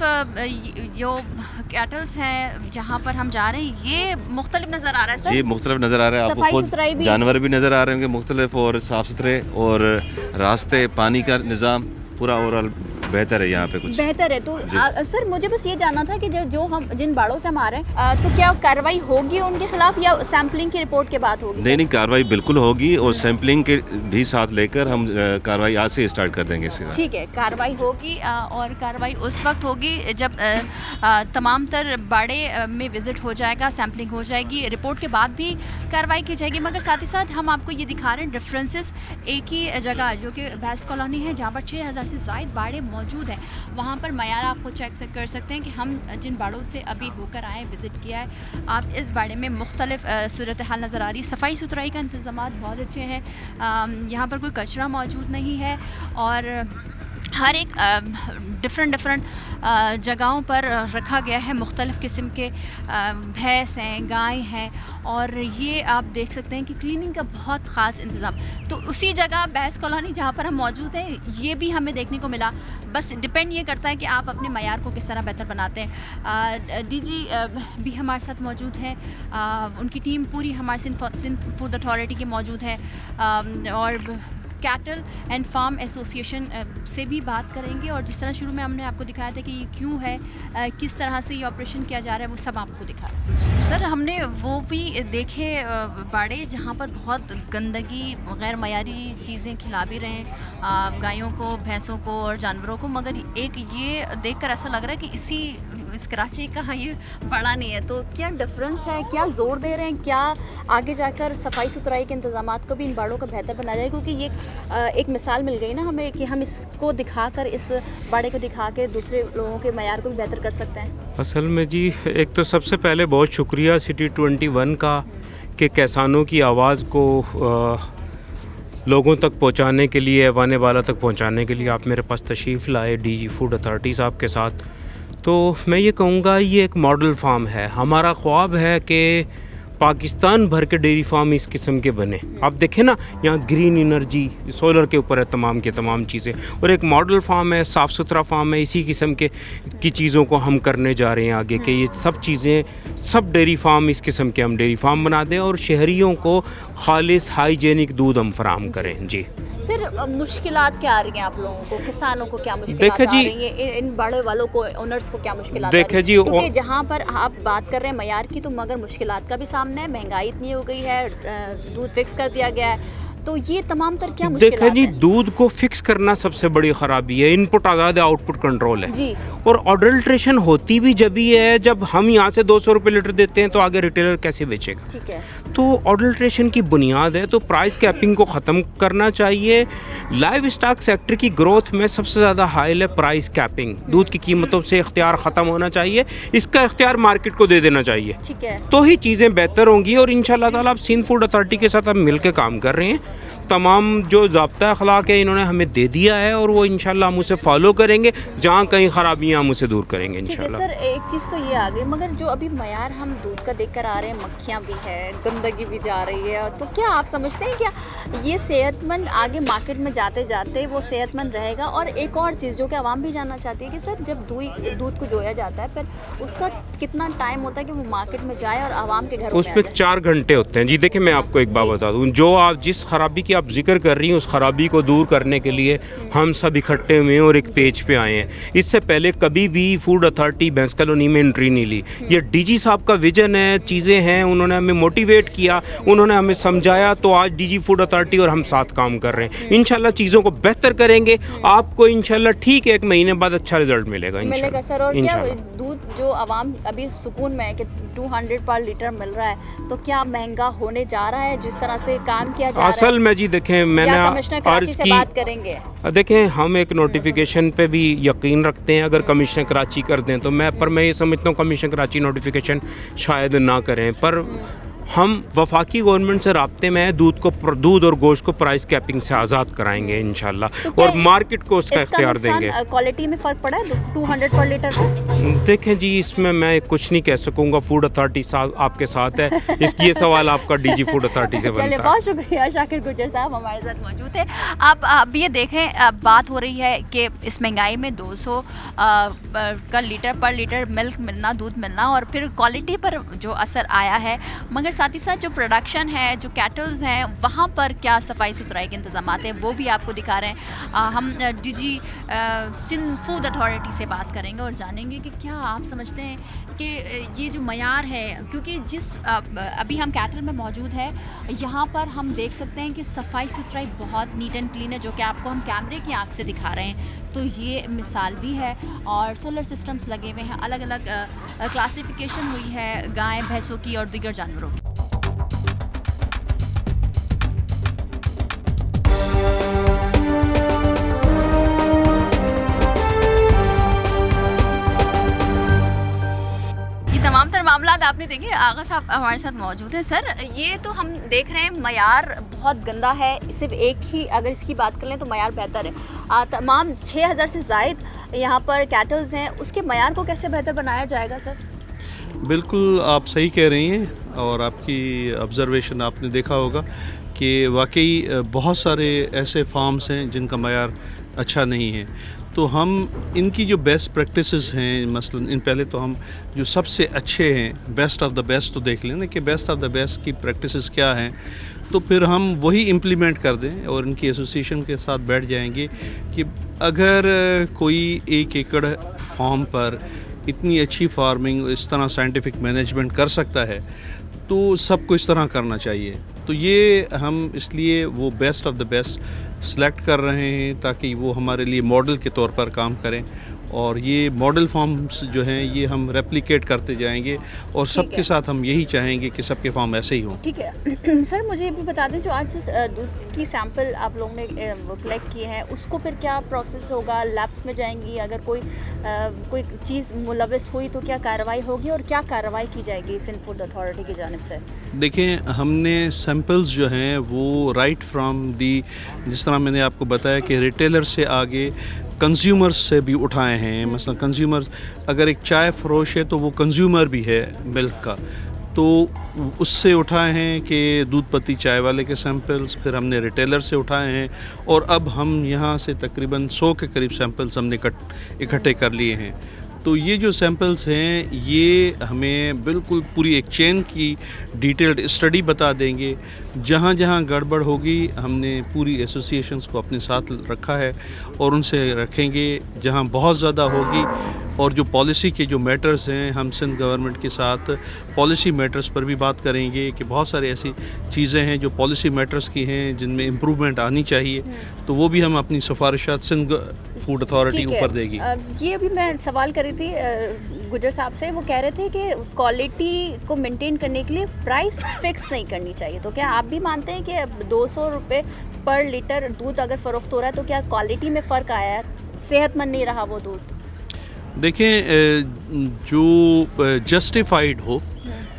जो कैटल्स हैं जहाँ पर हम जा रहे हैं ये मुख्तलिफ नज़र आ रहा है सर? जी मुख्तलिफ नज़र आ रहा है, आपको सफाई खुद सुथराई भी? जानवर भी नज़र आ रहे होंगे मुख्तलिफ, और साफ़ सुथरे, और रास्ते, पानी का निज़ाम पूरा ओवरऑल बेहतर है यहाँ पे कुछ बेहतर है। तो सर मुझे बस ये जानना था कि जो हम जिन बाड़ों से हम आ रहे हैं तो क्या कार्रवाई होगी उनके खिलाफ या सैम्पलिंग की रिपोर्ट के बाद होगी? नहीं, कार्रवाई बिल्कुल होगी, और सैम्पलिंग के भी साथ लेकर हम कार्रवाई आज से स्टार्ट कर देंगे इसके बाद। ठीक है, कार्रवाई होगी और कार्रवाई उस वक्त होगी जब तमाम तर बाड़े में विज़िट हो जाएगा, सैम्पलिंग हो जाएगी, रिपोर्ट के बाद भी कार्रवाई की जाएगी। मगर साथ ही साथ हम आपको ये दिखा रहे हैं डिफरेंसेस, एक ही जगह जो कि भैंस कॉलोनी है जहाँ पर 6000 से ज़ायद बाड़े मौजूद है, वहाँ पर मयार आपको चेक कर सकते हैं कि हम जिन बाड़ों से अभी होकर आए, विज़िट किया है, आप इस बाड़े में मुख्तलिफ सूरत हाल नज़र आ रही है। सफाई सुथराई का इंतज़ाम बहुत अच्छे हैं, यहाँ पर कोई कचरा मौजूद नहीं है, और हर एक डिफरेंट जगहों पर रखा गया है मुख्तलिफ़ किस्म के भैंस हैं, गाय हैं, और ये आप देख सकते हैं कि क्लीनिंग का बहुत ख़ास इंतज़ाम। तो उसी जगह भैंस कॉलोनी जहाँ पर हम मौजूद हैं ये भी हमें देखने को मिला। बस डिपेंड ये करता है कि आप अपने मयार को किस तरह बेहतर बनाते हैं। डीजी भी हमारे साथ मौजूद हैं, उनकी टीम पूरी हमारे सिंध फूड अथॉरिटी की मौजूद है, और कैटल एंड फार्म एसोसिएशन से भी बात करेंगे, और जिस तरह शुरू में हमने आपको दिखाया था कि ये क्यों है, किस तरह से ये ऑपरेशन किया जा रहा है, वो सब आपको दिखा रहे हैं। सर हमने वो भी देखे बाड़े जहाँ पर बहुत गंदगी, गैर मयारी चीज़ें खिला भी रहे हैं गायों को, भैंसों को और जानवरों को, मगर एक ये देखकर ऐसा लग रहा है कि इसी इस कराची का ये बड़ा नहीं है, तो क्या डिफरेंस है, क्या जोर दे रहे हैं, क्या आगे जाकर सफाई सुथराई के इंतजामात को भी इन बाड़ों को बेहतर बनाया जाए? क्योंकि ये एक मिसाल मिल गई ना हमें कि हम इसको दिखाकर, इस बाड़े को दिखा के दूसरे लोगों के मयार को भी बेहतर कर सकते हैं। असल में जी, एक तो सबसे पहले बहुत शुक्रिया सिटी 21 का कि किसानों की आवाज़ को लोगों तक पहुंचाने के लिए, ऐवान वाला तक पहुंचाने के लिए आप मेरे पास तशरीफ़ लाए डीजी फूड अथॉरिटी साहब के साथ। तो मैं ये कहूँगा ये एक मॉडल फार्म है। हमारा ख्वाब है कि पाकिस्तान भर के डेयरी फार्म इस किस्म के बने। आप देखें ना, यहाँ ग्रीन एनर्जी, सोलर के ऊपर है तमाम के तमाम चीज़ें, और एक मॉडल फार्म है, साफ़ सुथरा फार्म है। इसी किस्म की चीज़ों को हम करने जा रहे हैं आगे, कि ये सब चीज़ें, सब डेयरी फार्म इस किस्म के हम डेयरी फार्म बना दें और शहरियों को खालिस हाइजेनिक दूध हम फराहम करें। जी सर, मुश्किलात क्या आ रही हैं आप लोगों को, किसानों को क्या मुश्किलात देखे आ जी, रही हैं, इन बड़े वालों को, ओनर्स को क्या मुश्किलात आ देखे रही जी, हैं? क्योंकि जहाँ पर आप बात कर रहे हैं मयार की, तो मगर मुश्किलात का भी सामना है, महंगाई इतनी हो गई है, दूध फिक्स कर दिया गया है, तो ये तमाम तर क्या मुश्किलात देखा जी, हैं? दूध को फिक्स करना सबसे बड़ी ख़राबी है। इनपुट आज़ाद है, आउटपुट कंट्रोल है जी। और अडल्ट्रेशन होती भी जब ही है जब हम यहाँ से 200 रुपये लीटर देते हैं, तो आगे रिटेलर कैसे बेचेगा? ठीक है। तो अडल्ट्रेशन की बुनियाद है, तो प्राइस कैपिंग को ख़त्म करना चाहिए। लाइव स्टॉक सेक्टर की ग्रोथ में सबसे ज़्यादा हाइल है प्राइस कैपिंग। दूध की कीमतों से इख्तियार ख़त्म होना चाहिए, इसका इख्तियार मार्केट को दे देना चाहिए, ठीक है। तो ही चीज़ें बेहतर होंगी। और इंशाल्लाह ताला अब सिंध फूड अथॉरिटी के साथ हम मिल के काम कर रहे हैं। तमाम जो ज़ाब्ता अखलाक है इन्होंने हमें दे दिया है और वो इंशाल्लाह हम उसे फॉलो करेंगे। जहाँ कहीं ख़राबियाँ हम उसे दूर करेंगे ठीक है इंशाल्लाह। सर, एक चीज़ तो ये आ गई, मगर जो अभी मयार हम दूध का देख कर आ रहे हैं, मक्खियाँ भी है, गंदगी भी जा रही है, और तो क्या आप समझते हैं क्या ये सेहतमंद आगे मार्केट में जाते जाते वो सेहतमंद रहेगा? और एक और चीज़ जो कि आवाम भी जानना चाहती है कि सर, जब दूध को जोया जाता है, फिर उसका कितना टाइम होता है कि वो मार्केट में जाए और आवाम के घरों उस में पर आ जाए? 4 घंटे होते हैं जी। देखिए, मैं आपको एक बात बता दूं, जो आप जिस खराबी की आप जिक्र कर रही हैं, उस खराबी को दूर करने के लिए हम सब इकट्ठे हुए हैं और एक पेज पे आए हैं। इससे पहले कभी भी फूड अथॉरिटी भैंस कॉलोनी में एंट्री नहीं ली। ये डीजी साहब का विजन है, चीज़ें हैं, उन्होंने हमें मोटिवेट किया, उन्होंने हमें समझाया, तो आज डीजी फूड अथॉरिटी और हम साथ काम कर रहे हैं। इंशाल्लाह चीज़ों को बेहतर करेंगे, आपको इंशाल्लाह ठीक 1 महीने बाद अच्छा रिजल्ट मिलेगा मिलेगा सर। और क्या इंशाल्लाह। दूध जो आवाम अभी सुकून में है कि 200 पर लीटर मिल रहा है, तो क्या महंगा होने जा रहा है जिस तरह से काम किया जा रहा है? असल में जी देखें, मैंने कमिश्नर कराची अर्ज़ से की, बात करेंगे। देखें, हम एक नोटिफिकेशन पे भी यकीन रखते हैं। अगर कमिश्नर कराची कर दें तो मैं ये समझता हूँ कमिश्नर कराची नोटिफिकेशन शायद ना करें, पर हम वफाकी गवर्नमेंट से राब्ते में हैं। दूध और गोश्त को प्राइस कैपिंग से आज़ाद कराएंगे इंशाल्लाह, तो क्या और मार्केट को उसका इख्तियार देंगे। क्वालिटी में फ़र्क पड़ा है 200 पर लीटर में? देखें जी, इसमें मैं कुछ नहीं कह सकूँगा, फूड अथॉरिटी साहब आपके साथ है, इसकी ये सवाल आपका डीजी फूड अथॉरिटी से बनता चलिए, है। बहुत शुक्रिया शाकिर गुज्जर साहब हमारे साथ मौजूद थे। आप अब ये देखें, अब बात हो रही है कि इस महंगाई में 200 का लीटर पर लीटर मिल्क मिलना, दूध मिलना, और फिर क्वालिटी पर जो असर आया है, मगर साथ ही साथ जो प्रोडक्शन है, जो कैटल्स हैं, वहाँ पर क्या सफाई सुथराई के इंतजाम हैं, वो भी आपको दिखा रहे हैं। हम डीजी सिंध फूड अथॉरिटी से बात करेंगे और जानेंगे कि क्या आप समझते हैं कि ये जो मयार है, क्योंकि जिस अभी हम कैटल में मौजूद है, यहाँ पर हम देख सकते हैं कि सफाई सुथराई बहुत नीट एंड क्लीन है, जो कि आपको हम कैमरे की आंख से दिखा रहे हैं। तो ये मिसाल भी है, और सोलर सिस्टम्स लगे हुए हैं, अलग अलग क्लासिफिकेशन हुई है गाय, भैंसों की और दीगर जानवरों की। तमाम तर मामला आपने देखे। आगा साहब हमारे साथ मौजूद हैं। सर, ये तो हम देख रहे हैं मयार बहुत गंदा है, सिर्फ एक ही अगर इसकी बात कर लें तो मयार बेहतर है। तमाम 6000 से ज़ायद यहाँ पर कैटल्स हैं, उसके मयार को कैसे बेहतर बनाया जाएगा सर? बिल्कुल आप सही कह रही हैं, और आपकी ऑब्ज़र्वेशन आपने देखा होगा कि वाकई बहुत सारे ऐसे फार्म्स हैं जिनका मयार अच्छा नहीं है। तो हम इनकी जो बेस्ट प्रैक्टिसेस हैं, मसलन इन पहले तो हम जो सबसे अच्छे हैं, बेस्ट ऑफ द बेस्ट तो देख लें कि बेस्ट ऑफ द बेस्ट की प्रैक्टिसेस क्या हैं, तो फिर हम वही इम्प्लीमेंट कर दें और इनकी एसोसिएशन के साथ बैठ जाएंगे कि अगर कोई 1 एकड़ फार्म पर इतनी अच्छी फार्मिंग, इस तरह साइंटिफिक मैनेजमेंट कर सकता है, तो सबको इस तरह करना चाहिए। तो ये हम इसलिए वो best of the best select कर रहे हैं ताकि वो हमारे लिए मॉडल के तौर पर काम करें और ये मॉडल फार्म्स जो हैं ये हम रेप्लिकेट करते जाएंगे और सबके साथ हम यही चाहेंगे कि सबके फार्म ऐसे ही हों। ठीक है सर, मुझे ये भी बता दें, जो आज दूध की सैंपल आप लोगों ने कलेक्ट किए हैं उसको फिर क्या प्रोसेस होगा, लैब्स में जाएंगी, अगर कोई चीज़ मुलविस हुई तो क्या कार्रवाई होगी और क्या कार्रवाई की जाएगी सिंध फूड अथॉरिटी की जानिब से? देखें, हमने सैंपल्स जो हैं वो राइट फ्रॉम दी, जिस तरह मैंने आपको बताया कि रिटेलर से आगे कंज्यूमर्स से भी उठाए हैं। मसलन कंज्यूमर्स, अगर एक चाय फरोश है तो वो कंज्यूमर भी है मिल्क का, तो उससे उठाए हैं कि दूध पत्ती चाय वाले के सैंपल्स, फिर हमने रिटेलर से उठाए हैं और अब हम यहाँ से तकरीबन 100 के करीब सैंपल्स हमने इकट्ठे कर लिए हैं। तो ये जो सैंपल्स हैं ये हमें बिल्कुल पूरी एक चेन की डिटेल्ड स्टडी बता देंगे। जहाँ जहाँ गड़बड़ होगी हमने पूरी एसोसिएशंस को अपने साथ रखा है और उनसे रखेंगे। जहाँ बहुत ज़्यादा होगी और जो पॉलिसी के जो मैटर्स हैं, हम सिंध गवर्नमेंट के साथ पॉलिसी मैटर्स पर भी बात करेंगे कि बहुत सारी ऐसी चीज़ें हैं जो पॉलिसी मैटर्स की हैं जिनमें इम्प्रूवमेंट आनी चाहिए, तो वो भी हम अपनी सिफारिशात सिंध फूड अथॉरिटी ऊपर देगी। ये अभी मैं सवाल कर रही थी गुजर साहब से, वो कह रहे थे कि क्वालिटी को मेंटेन करने के लिए प्राइस फिक्स नहीं करनी चाहिए, तो क्या आप भी मानते हैं कि 200 रुपये पर लीटर दूध अगर फ़रोख्त हो रहा है तो क्या क्वालिटी में फ़र्क आया है, सेहतमंद नहीं रहा वो दूध? देखें, जो जस्टिफाइड हो,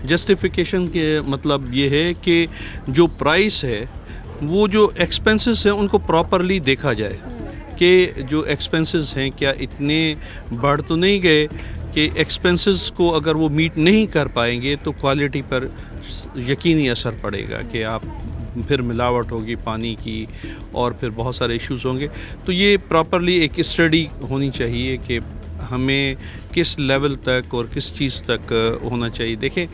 जस्टिफिकेशन के मतलब ये है कि जो प्राइस है वो जो एक्सपेंसेस हैं उनको प्रॉपरली देखा जाए कि जो एक्सपेंसेस हैं क्या इतने बढ़ तो नहीं गए कि एक्सपेंसेस को अगर वो मीट नहीं कर पाएंगे तो क्वालिटी पर यकीनी असर पड़ेगा कि आप फिर मिलावट होगी पानी की और फिर बहुत सारे इश्यूज़ होंगे। तो ये प्रॉपरली एक स्टडी होनी चाहिए कि हमें किस लेवल तक और किस चीज़ तक होना चाहिए। देखें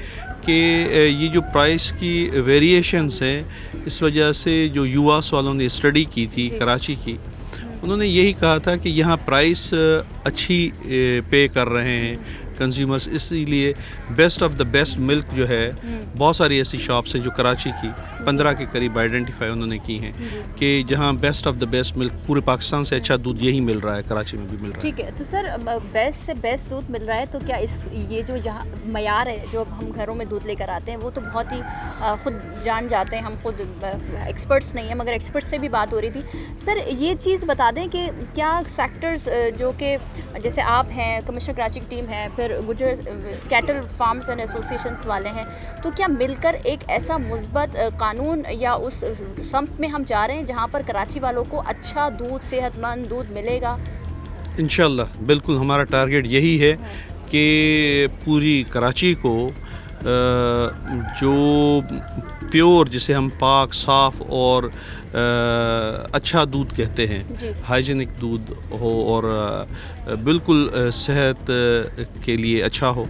कि ये जो प्राइस की वेरिएशंस हैं, इस वजह से जो यूएस वालों ने स्टडी की थी कराची की, उन्होंने यही कहा था कि यहाँ प्राइस अच्छी पे कर रहे हैं कंज्यूमर्स, इसीलिए best of the best milk जो है, बहुत सारी ऐसी शॉप्स हैं जो कराची की 15 के करीब आइडेंटिफाई उन्होंने की हैं कि जहाँ best of the best milk, पूरे पाकिस्तान से अच्छा दूध यही मिल रहा है, कराची में भी मिल रहा है। ठीक है, तो सर बेस्ट से बेस्ट दूध मिल रहा है, तो क्या ये जो यहाँ मयार है जो हम घरों में दूध लेकर आते हैं वो तो बहुत ही ख़ुद जान जाते हैं, हम खुद एक्सपर्ट्स नहीं हैं, मगर एक्सपर्ट से भी बात हो रही थी। सर ये चीज़ बता दें कि क्या सेक्टर्स जो कि जैसे आप हैं, कमिश्नर कराची की टीम है, फिर गुजर कैटल फार्म्स एंड एसोसिएशंस वाले हैं, तो क्या मिलकर एक ऐसा मुस्बत कानून या उस सम्त में हम जा रहे हैं जहाँ पर कराची वालों को अच्छा दूध, सेहतमंद दूध मिलेगा? इंशाल्लाह बिल्कुल हमारा टारगेट यही है कि पूरी कराची को जो प्योर, जिसे हम पाक, साफ़ और अच्छा दूध कहते हैं, हाइजीनिक दूध हो और बिल्कुल सेहत के लिए अच्छा हो,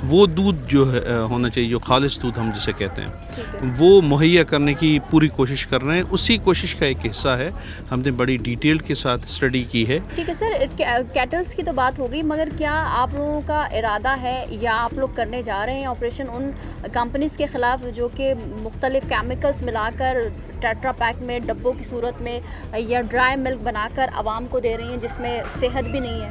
वो दूध जो है होना चाहिए, जो खालिस दूध हम जिसे कहते हैं, वो मुहैया करने की पूरी कोशिश कर रहे हैं। उसी कोशिश का एक हिस्सा है, हमने बड़ी डिटेल के साथ स्टडी की है। ठीक है सर, कैटल्स की तो बात हो गई, मगर क्या आप लोगों का इरादा है या आप लोग करने जा रहे हैं ऑपरेशन उन कंपनीज़ के ख़िलाफ़ जो कि मुख्तलिफ़ केमिकल्स मिलाकर टेट्रा पैक में, डब्बों की सूरत में या ड्राई मिल्क बनाकर आवाम को दे रही हैं जिसमें सेहत भी नहीं है?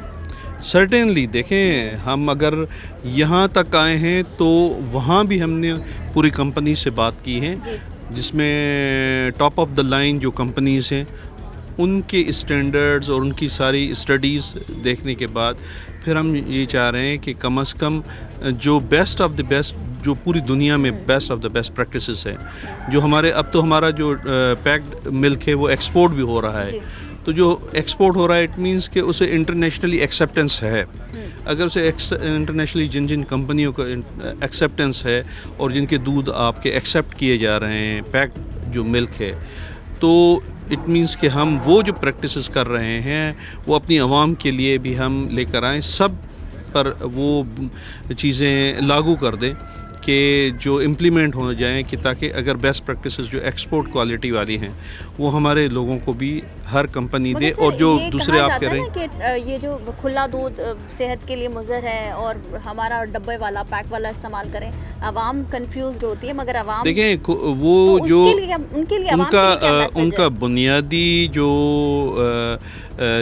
सर्टेनली देखें, हम अगर यहाँ तक आए हैं तो वहाँ भी हमने पूरी कंपनी से बात की है, जिसमें टॉप ऑफ द लाइन जो कंपनीज़ हैं उनके स्टैंडर्ड्स और उनकी सारी स्टडीज़ देखने के बाद फिर हम ये चाह रहे हैं कि कम से कम जो बेस्ट ऑफ द बेस्ट, जो पूरी दुनिया में best of the best practices हैं, जो हमारे अब तो हमारा जो पैक्ड मिल्क है वो एक्सपोर्ट भी हो रहा है, तो जो एक्सपोर्ट हो रहा है इट मींस कि उसे इंटरनेशनली एक्सेप्टेंस है। अगर उसे इंटरनेशनली जिन जिन कंपनियों का एक्सेप्टेंस है और जिनके दूध आपके एक्सेप्ट किए जा रहे हैं, पैक्ड जो मिल्क है, तो इट मींस कि हम वो जो प्रैक्टिसेस कर रहे हैं वो अपनी आवाम के लिए भी हम लेकर आएँ, सब पर वो चीज़ें लागू कर दें के जो इम्प्लीमेंट हो जाएं कि ताकि अगर बेस्ट प्रैक्टिसेस जो एक्सपोर्ट क्वालिटी वाली हैं वो हमारे लोगों को भी हर कंपनी दे, और जो दूसरे आप कह रहे हैं कि ये जो खुला दूध सेहत के लिए मुज़र है और हमारा डब्बे वाला पैक वाला इस्तेमाल करें, आवाम कंफ्यूज्ड होती है, मगर आवाम देखें वो तो जो उनके लिए आवाम के लिए क्या मैसेज है? उनका बुनियादी जो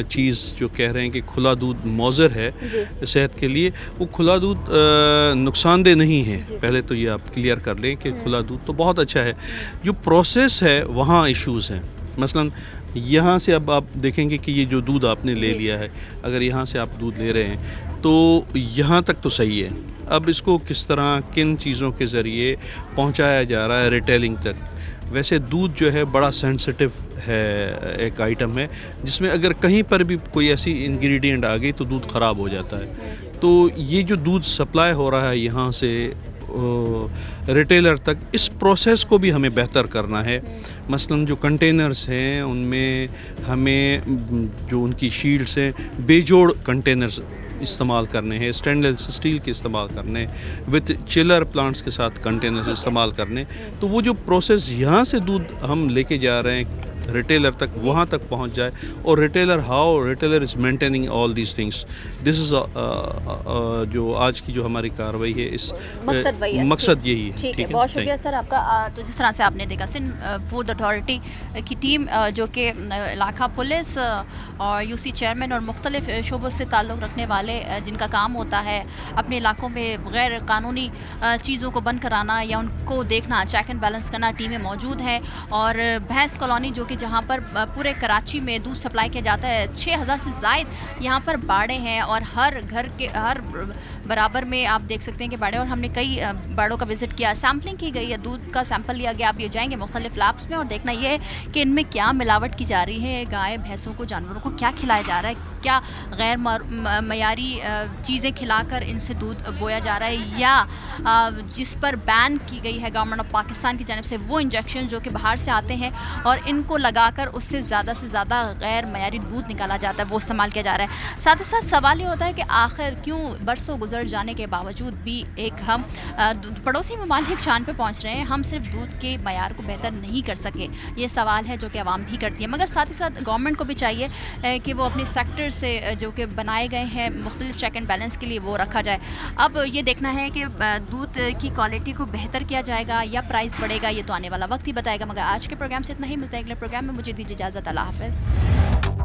चीज़ जो कह रहे हैं कि खुला दूध मौज़र है सेहत के लिए, वो खुला दूध नुकसानदेह नहीं है। पहले तो ये आप क्लियर कर लें कि खुला दूध तो बहुत अच्छा है, जो प्रोसेस है वहाँ इश्यूज़ हैं। मसलन यहाँ से अब आप देखेंगे कि ये जो दूध आपने ले लिया है, अगर यहाँ से आप दूध ले रहे हैं तो यहाँ तक तो सही है, अब इसको किस तरह किन चीज़ों के ज़रिए पहुँचाया जा रहा है रिटेलिंग तक। वैसे दूध जो है बड़ा सेंसिटिव है, एक आइटम है जिसमें अगर कहीं पर भी कोई ऐसी इंग्रेडिएंट आ गई तो दूध ख़राब हो जाता है। तो ये जो दूध सप्लाई हो रहा है यहाँ से रिटेलर तक, इस प्रोसेस को भी हमें बेहतर करना है। मसलन जो कंटेनर्स हैं उनमें हमें जो उनकी शील्ड्स हैं बेजोड़ कंटेनर्स इस्तेमाल करने हैं, स्टेनलेस स्टील के इस्तेमाल करने, विद चिलर प्लांट्स के साथ कंटेनर्स इस्तेमाल करने। तो वो जो प्रोसेस यहाँ से दूध हम लेके जा रहे हैं रिटेलर तक, वहाँ तक पहुँच जाए, और retailer is maintaining all these things. This is जो आज की जो हमारी कार्रवाई है, इस मकसद यही है। ठीक है, बहुत शुक्रिया सर आपका। तो जिस तरह से आपने देखा, सिंध फूड अथॉरिटी की टीम जो कि इलाका पुलिस और यूसी चेयरमैन और मुख्तलिफ शोबों से ताल्लुक़ रखने वाले जिनका काम होता है अपने इलाकों में गैर कानूनी चीज़ों को बंद कराना या उनको देखना, चेक एंड बैलेंस करना, टीमें मौजूद हैं। और भैंस कॉलोनी जो कि जहाँ पर पूरे कराची में दूध सप्लाई किया जाता है, 6000 से ज़ायद यहाँ पर बाड़े हैं और हर घर के हर बराबर में आप देख सकते हैं कि बाड़े, और हमने कई बाड़ों का विज़िट किया, सैम्पलिंग की गई है, दूध का सैंपल लिया गया। आप ये जाएंगे मुख्तलिफ लैब्स में और देखना ये है कि इनमें क्या मिलावट की जा रही है, गाय भैंसों को, जानवरों को क्या खिलाया जा रहा है, क्या गैर मयारी चीज़ें खिलाकर इनसे दूध बोया जा रहा है, या जिस पर बैन की गई है गवर्नमेंट ऑफ पाकिस्तान की जानिब से वो इंजेक्शन जो कि बाहर से आते हैं और इनको लगाकर उससे ज़्यादा से ज़्यादा गैर मयारी दूध निकाला जाता है, वो इस्तेमाल किया जा रहा है। साथ ही साथ सवाल ये होता है कि आखिर क्यों बरसों गुजर जाने के बावजूद भी एक हम पड़ोसी ममालिक शान पे पहुँच रहे हैं, हम सिर्फ दूध के मयार को बेहतर नहीं कर सके। ये सवाल है जो कि आवाम भी करती है, मगर साथ ही साथ गवर्नमेंट को भी चाहिए कि वो अपने सेक्टर से जो कि बनाए गए हैं मुख्तलिफ चेक एंड बैलेंस के लिए वो रखा जाए। अब ये देखना है कि दूध की क्वालिटी को बेहतर किया जाएगा या प्राइस बढ़ेगा, ये तो आने वाला वक्त ही बताएगा। मगर आज के प्रोग्राम से इतना ही, मिलता है अगले प्रोग्राम में। मुझे दीजिए इजाज़त, अल्लाह हाफ़िज़।